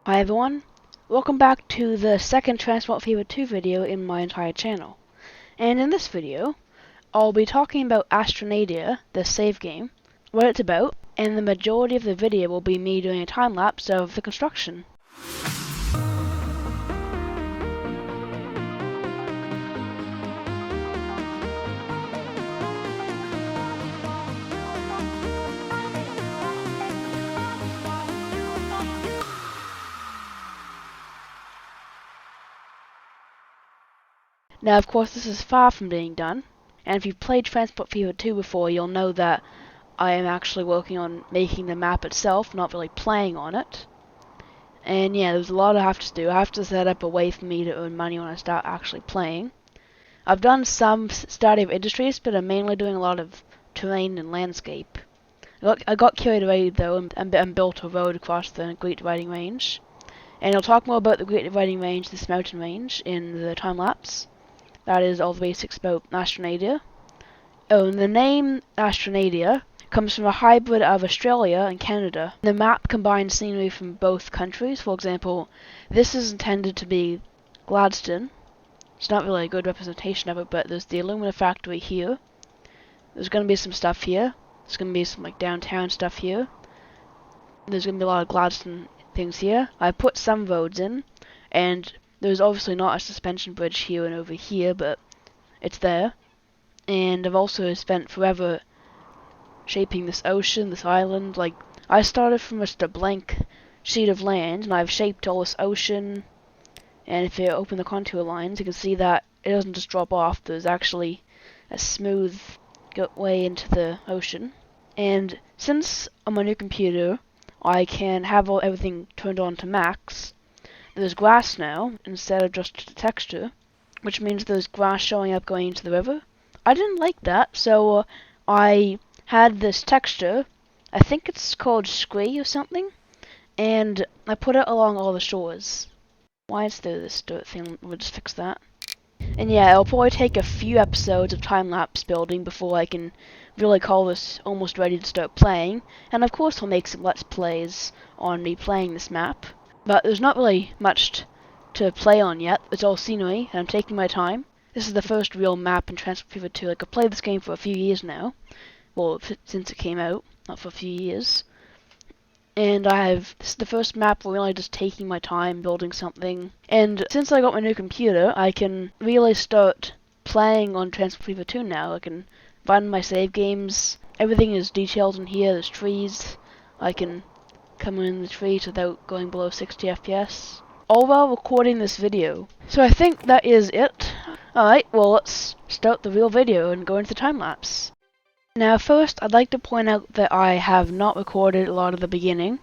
Hi everyone, welcome back to the second Transport Fever 2 video in my entire channel. And in this video, I'll be talking about Austranadia, the save game, what it's about, and the majority of the video will be me doing a time-lapse of the construction. Now of course this is far from being done, and if you've played Transport Fever 2 before, you'll know that I am actually working on making the map itself, not really playing on it. And yeah, there's a lot I have to do. I have to set up a way for me to earn money when I start actually playing. I've done some study of industries, but I'm mainly doing a lot of terrain and landscape. I got carried away though and built a road across the Great Dividing Range. And I'll talk more about the Great Dividing Range, this mountain range, in the time-lapse. That is all the basics about Austranadia. Oh, and the name Austranadia comes from a hybrid of Australia and Canada. The map combines scenery from both countries. For example, this is intended to be Gladstone. It's not really a good representation of it, but there's the alumina factory here. There's going to be some stuff here. There's going to be some like downtown stuff here. There's going to be a lot of Gladstone things here. I put some roads in, and there's obviously not a suspension bridge here and over here, but it's there. And I've also spent forever shaping this ocean, this island. Like, I started from just a blank sheet of land, and I've shaped all this ocean. And if you open the contour lines, you can see that it doesn't just drop off. There's actually a smooth way into the ocean. And since on my new computer, I can have everything turned on to max. There's grass now, instead of just texture, which means there's grass showing up going into the river. I didn't like that, so I had this texture, I think it's called scree or something, and I put it along all the shores. Why is there this dirt thing? We'll just fix that. And yeah, it'll probably take a few episodes of time-lapse building before I can really call this almost ready to start playing, and of course I'll make some Let's Plays on me playing this map. But there's not really much to play on yet. It's all scenery, and I'm taking my time. This is the first real map in Transport Fever 2. Like, I've played this game for a few years now. Well, since it came out, not for a few years. And this is the first map where I'm really just taking my time building something. And since I got my new computer, I can really start playing on Transport Fever 2 now. I can run my save games. Everything is detailed in here. There's trees. I can come in the trees without going below 60 FPS, all while recording this video. So I think that is it. Alright, well let's start the real video and go into the time-lapse. Now first, I'd like to point out that I have not recorded a lot of the beginning,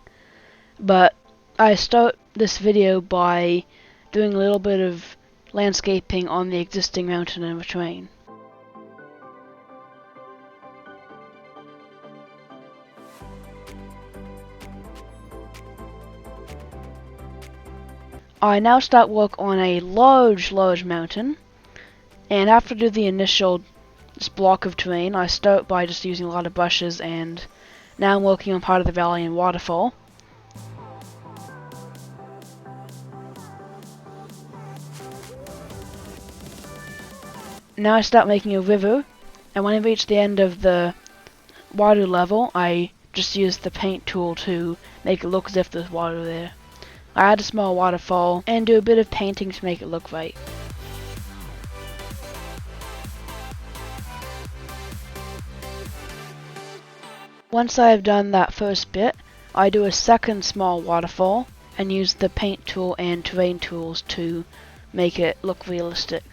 but I start this video by doing a little bit of landscaping on the existing mountain and terrain. I now start work on a large mountain, and after I do the initial block of terrain, I start by just using a lot of brushes, and now I'm working on part of the valley and waterfall. Now I start making a river, and when I reach the end of the water level, I just use the paint tool to make it look as if there's water there. I add a small waterfall and do a bit of painting to make it look right. Once I have done that first bit, I do a second small waterfall and use the paint tool and terrain tools to make it look realistic.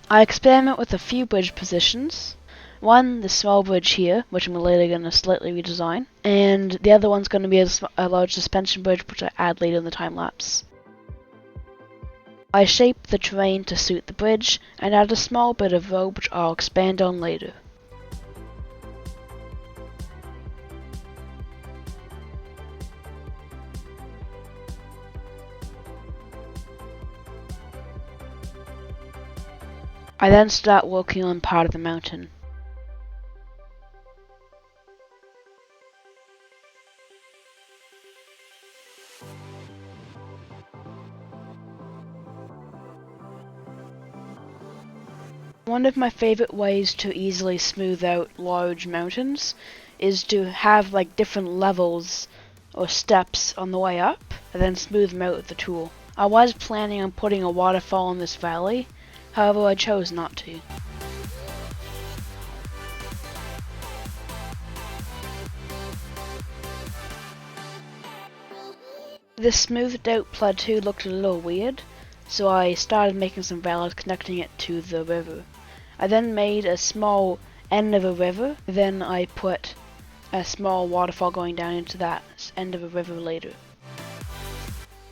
I experiment with a few bridge positions. One, the small bridge here, which I'm later going to slightly redesign, and the other one's going to be a large suspension bridge, which I add later in the time-lapse. I shape the terrain to suit the bridge, and add a small bit of road, which I'll expand on later. I then start working on part of the mountain. One of my favorite ways to easily smooth out large mountains is to have like different levels or steps on the way up and then smooth them out with the tool. I was planning on putting a waterfall in this valley, however I chose not to. This smoothed out plateau looked a little weird, so I started making some valleys connecting it to the river. I then made a small end of a river, then I put a small waterfall going down into that end of a river later.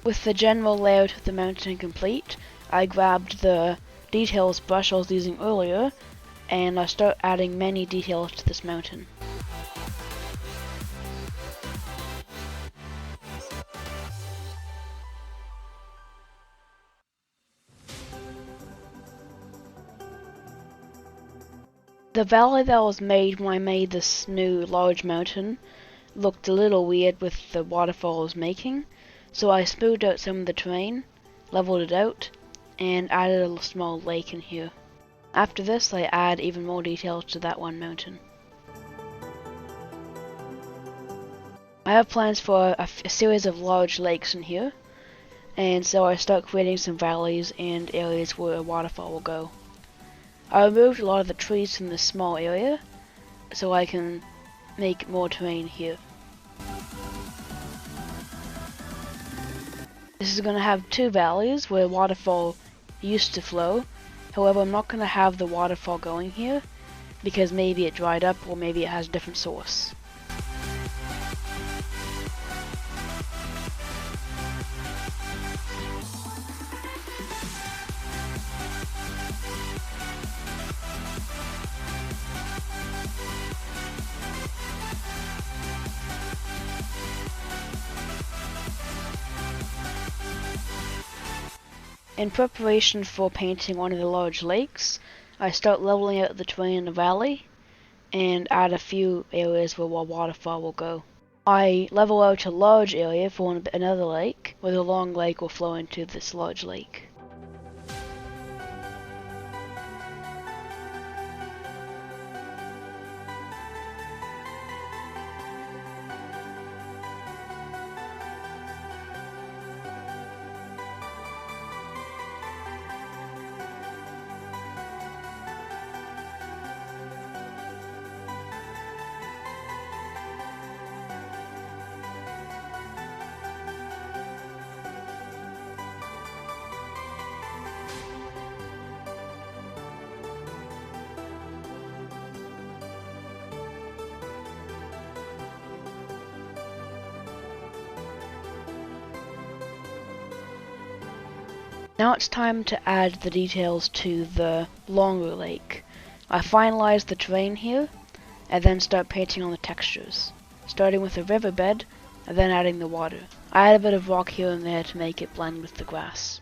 With the general layout of the mountain complete, I grabbed the details brush I was using earlier and I start adding many details to this mountain. The valley that was made when I made this new large mountain looked a little weird with the waterfall I was making, so I smoothed out some of the terrain, leveled it out, and added a small lake in here. After this, I add even more details to that one mountain. I have plans for a series of large lakes in here, and so I start creating some valleys and areas where a waterfall will go. I removed a lot of the trees from this small area, so I can make more terrain here. This is going to have two valleys where a waterfall used to flow. However, I'm not going to have the waterfall going here because maybe it dried up or maybe it has a different source. In preparation for painting one of the large lakes, I start leveling out the terrain in the valley and add a few areas where a waterfall will go. I level out a large area for another lake, where the long lake will flow into this large lake. Now it's time to add the details to the longer lake. I finalize the terrain here, and then start painting on the textures, starting with the riverbed, and then adding the water. I add a bit of rock here and there to make it blend with the grass.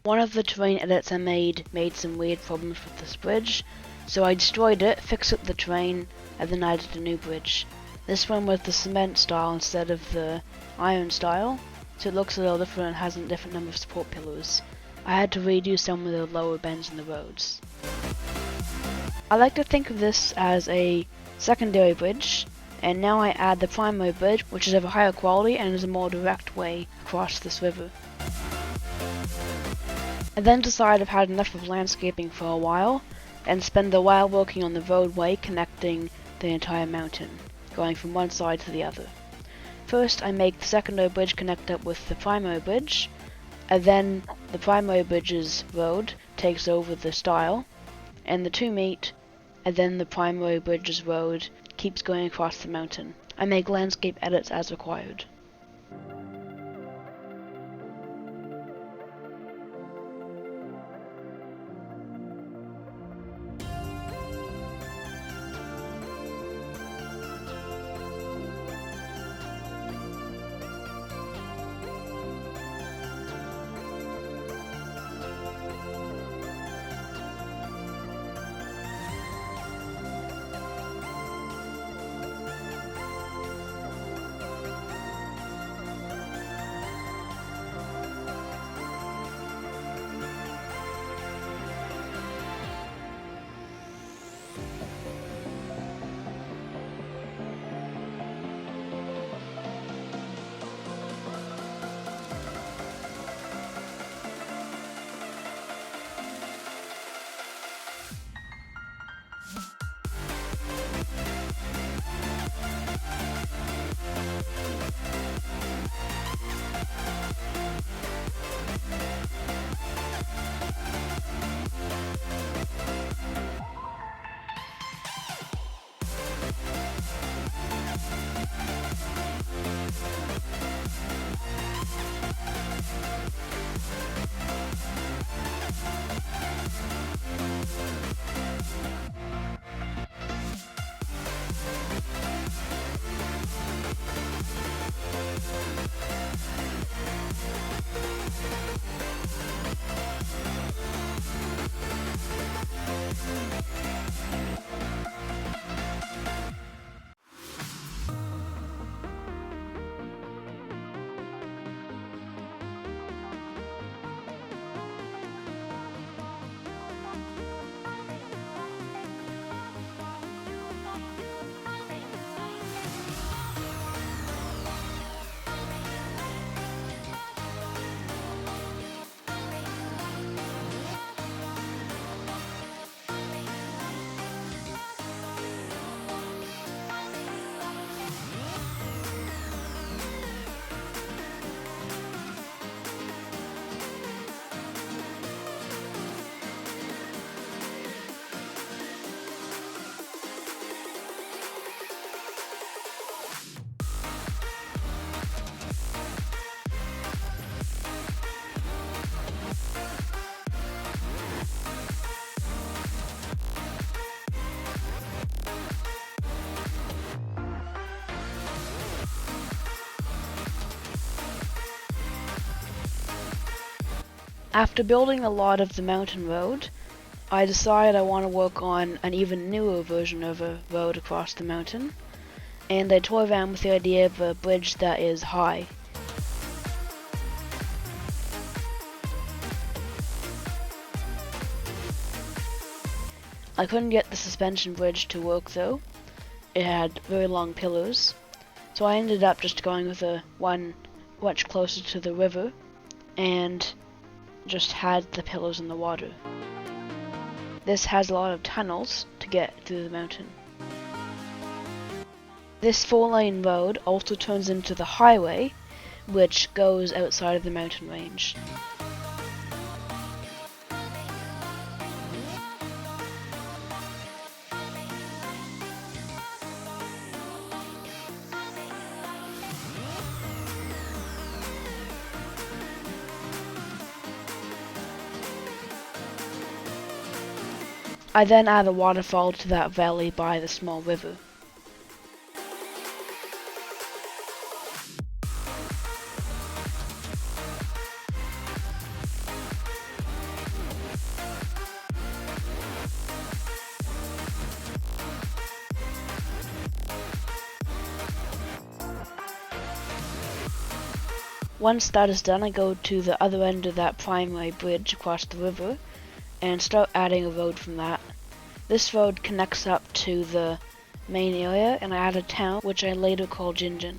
One of the terrain edits I made some weird problems with this bridge, so I destroyed it, fixed up the terrain, and then added a new bridge. This one was the cement style instead of the iron style, so it looks a little different and has a different number of support pillars. I had to redo some of the lower bends in the roads. I like to think of this as a secondary bridge, and now I add the primary bridge, which is of a higher quality and is a more direct way across this river. I then decide I've had enough of landscaping for a while, and spend a while working on the roadway connecting the entire mountain, going from one side to the other. First, I make the secondary bridge connect up with the primary bridge, and then the primary bridge's road takes over the style, and the two meet, and then the primary bridge's road keeps going across the mountain. I make landscape edits as required. After building a lot of the mountain road, I decide I want to work on an even newer version of a road across the mountain, and I toy around with the idea of a bridge that is high. I couldn't get the suspension bridge to work though. It had very long pillars, so I ended up just going with one much closer to the river, and just had the pillars in the water. This has a lot of tunnels to get through the mountain. This 4-lane road also turns into the highway, which goes outside of the mountain range. I then add a waterfall to that valley by the small river. Once that is done, I go to the other end of that primary bridge across the river and start adding a road from that. This road connects up to the main area, and I add a town which I later call Jinjin.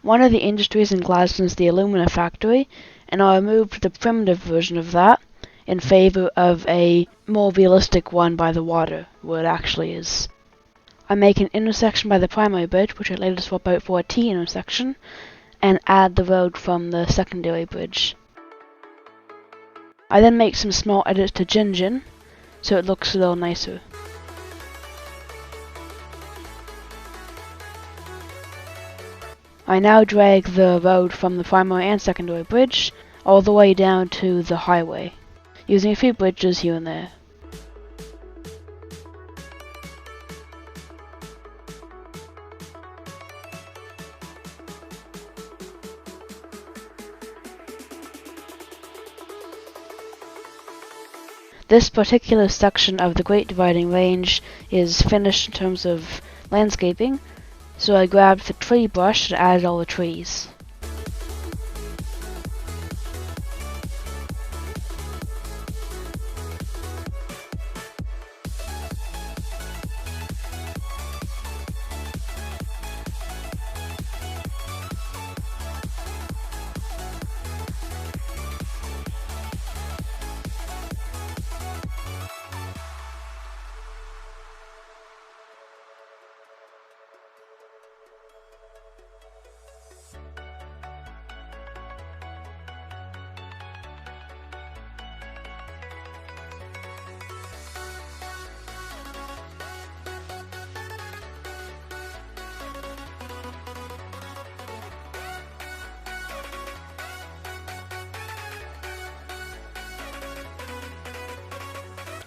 One of the industries in Gladstone is the alumina factory, and I removed the primitive version of that in favor of a more realistic one by the water, where it actually is. I make an intersection by the primary bridge, which I later swap out for a T intersection, and add the road from the secondary bridge. I then make some small edits to Jinjin, so it looks a little nicer. I now drag the road from the primary and secondary bridge all the way down to the highway, using a few bridges here and there. This particular section of the Great Dividing Range is finished in terms of landscaping, so I grabbed the tree brush and added all the trees.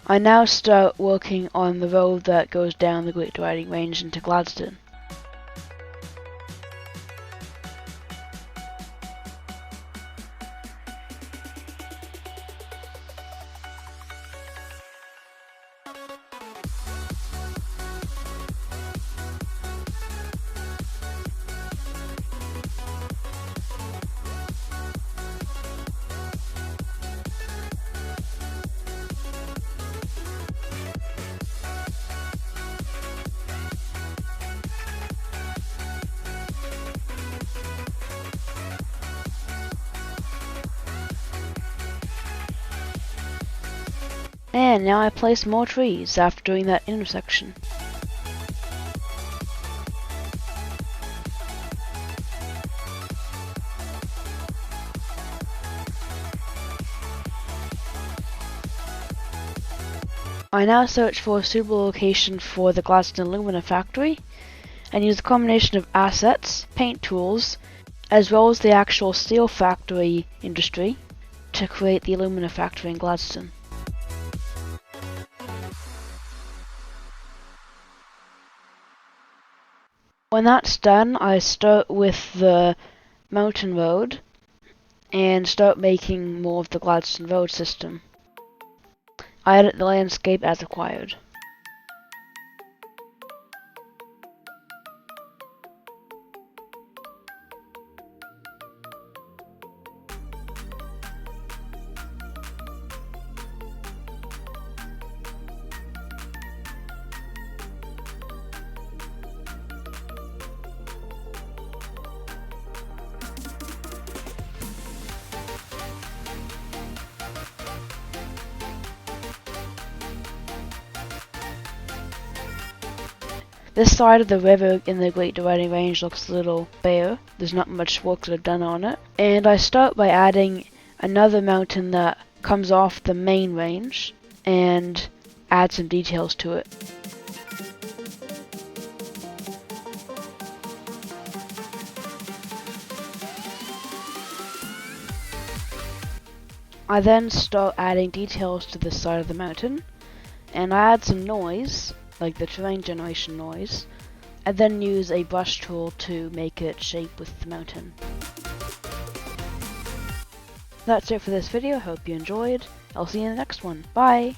I now start working on the road that goes down the Great Dividing Range into Gladstone. And now I place more trees after doing that intersection. I now search for a suitable location for the Gladstone Alumina factory and use a combination of assets, paint tools, as well as the actual steel factory industry to create the alumina factory in Gladstone. When that's done, I start with the mountain road and start making more of the Gladstone road system. I edit the landscape as required. This side of the river in the Great Dividing Range looks a little bare. There's not much work that I've done on it. And I start by adding another mountain that comes off the main range and add some details to it. I then start adding details to this side of the mountain, and I add some noise, like the terrain generation noise, and then use a brush tool to make it shape with the mountain. That's it for this video. Hope you enjoyed. I'll see you in the next one. Bye!